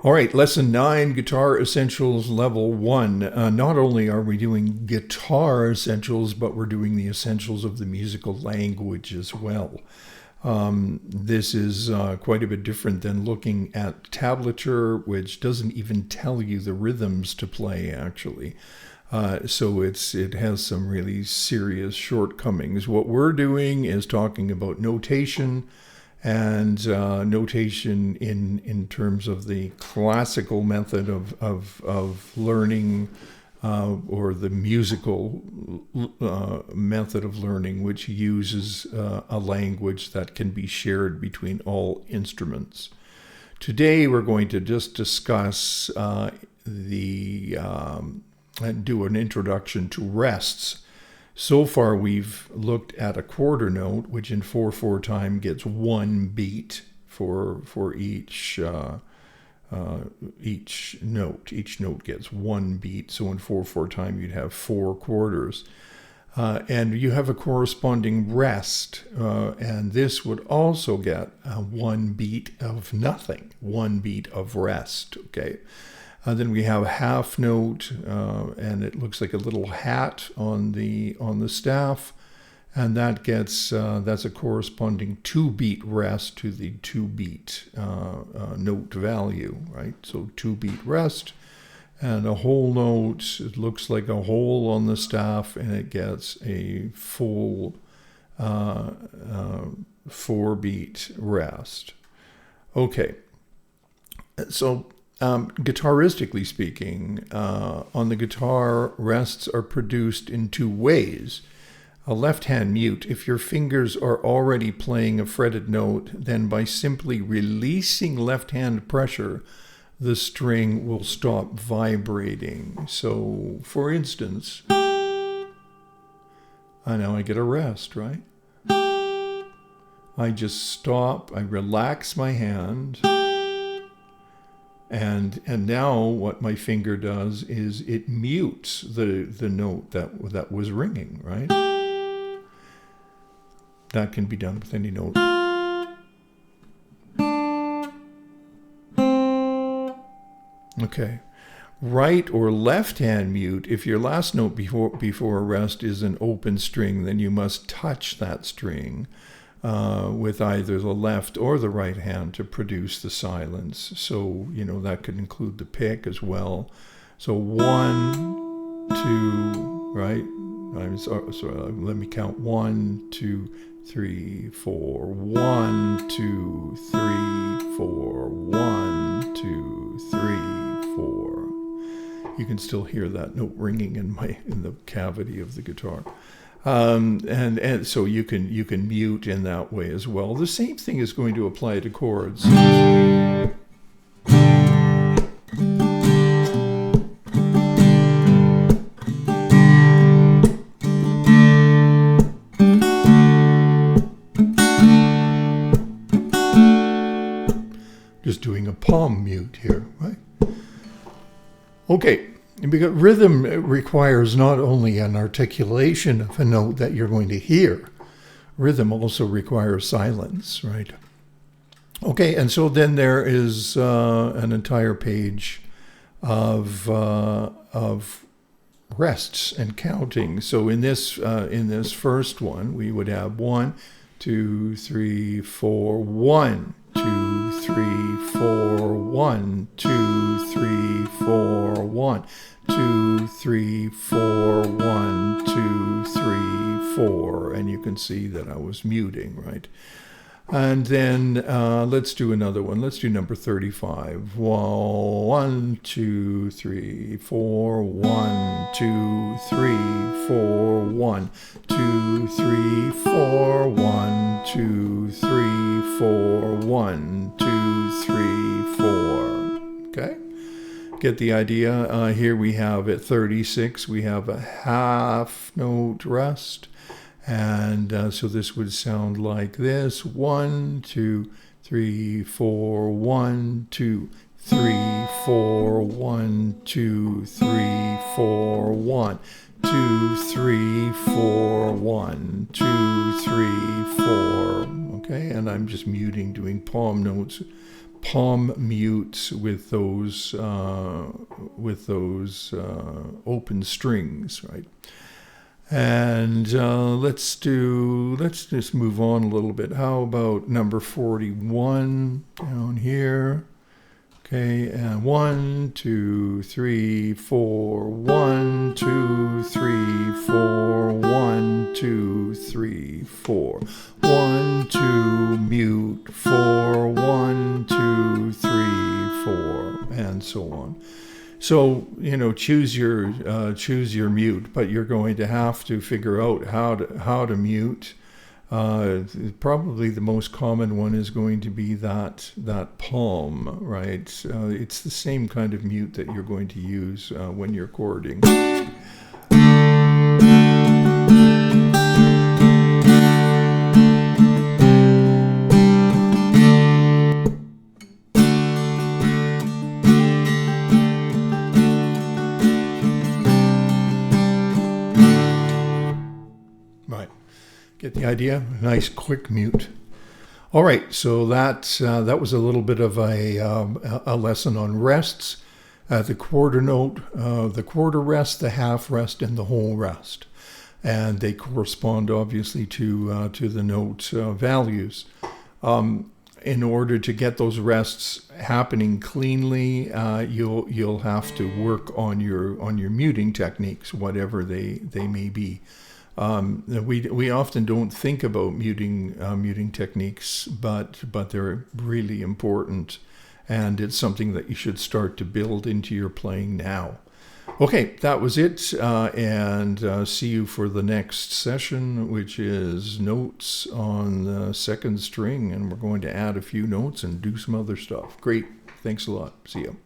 All right, lesson 9, Guitar Essentials Level 1. Not only are we doing guitar essentials, but we're doing the essentials of the musical language as well. This is quite a bit different than looking at tablature, which doesn't even tell you the rhythms to play, actually. So it has some really serious shortcomings. What we're doing is talking about notation, and notation in terms of the classical method of learning, or the musical method of learning, which uses a language that can be shared between all instruments. Today we're going to just discuss do an introduction to rests. So far, we've looked at a quarter note, which in 4/4 time gets one beat for each note. Each note gets one beat. So in 4/4 time, you'd have 4 quarters, and you have a corresponding rest, and this would also get one beat of nothing, one beat of rest. Okay. Then we have a half note, and it looks like a little hat on the staff, and that gets that's a corresponding 2-beat rest to the 2-beat note value, right? So 2-beat rest, and a whole note. It looks like a hole on the staff, and it gets a full 4-beat rest. Okay, so. Guitaristically speaking, on the guitar, rests are produced in 2 ways. A left-hand mute, if your fingers are already playing a fretted note, then by simply releasing left-hand pressure, the string will stop vibrating. So, for instance, now I get a rest, right? I just stop, I relax my hand. And now what my finger does is it mutes the note that was ringing, right? That can be done with any note. Okay. Right or left hand mute, if your last note before a rest is an open string, then you must touch that string with either the left or the right hand to produce the silence. So, that could include the pick as well. So 1, 2, right? I'm sorry, let me count. 1, 2, 3, 4. 1, 2, 3, 4. 1, 2, 3, 4. You can still hear that note ringing in the cavity of the guitar. And so you can mute in that way as well. The same thing is going to apply to chords. Just doing a palm mute here, right? Okay. Because rhythm requires not only an articulation of a note that you're going to hear, rhythm also requires silence, right? Okay, and so then there is an entire page of rests and counting. So in this first one, we would have 1, 2, 3, 4, 1, 2, 3, 4, 1, 2, 3, 4, 1. 2, 3, 4, 1, 2, 3, 4. And you can see that I was muting, right? And then let's do another one. Let's do number 35. 1, 2, 3, 4, 1, 2, 3, 4, 1, 2, 3, 4, 1, 2, 3, 4, 1, 2, 3, 4. Okay? Get the idea. Here we have at 36, we have a half note rest. And so this would sound like this. 1, 2, 3, 4, 1, 2, 3, 4, 1, 2, 3, 4, 1, 2, 3, 4, 1, 2, 3, 4. Okay, and I'm just muting, doing palm notes palm mute with those open strings, right? And let's just move on a little bit. How about number 41 down here? Okay, and 1, 2, 3, 4. 1, 2, 3, 4. 1, 2, 3, 4. 1, 2, mute 4. 1, 2, 3, 4, and so on. So, choose your mute, but you're going to have to figure out how to mute. Probably the most common one is going to be that palm, right? It's the same kind of mute that you're going to use when you're chording. Get the idea? Nice quick mute. All right, so that was a little bit of a lesson on rests, the quarter note, the quarter rest, the half rest, and the whole rest, and they correspond obviously to the note values. In order to get those rests happening cleanly, you'll have to work on your muting techniques, whatever they may be. We often don't think about muting techniques, but they're really important, and it's something that you should start to build into your playing now. Okay, that was it, and see you for the next session, which is notes on the second string, and we're going to add a few notes and do some other stuff. Great, thanks a lot. See you.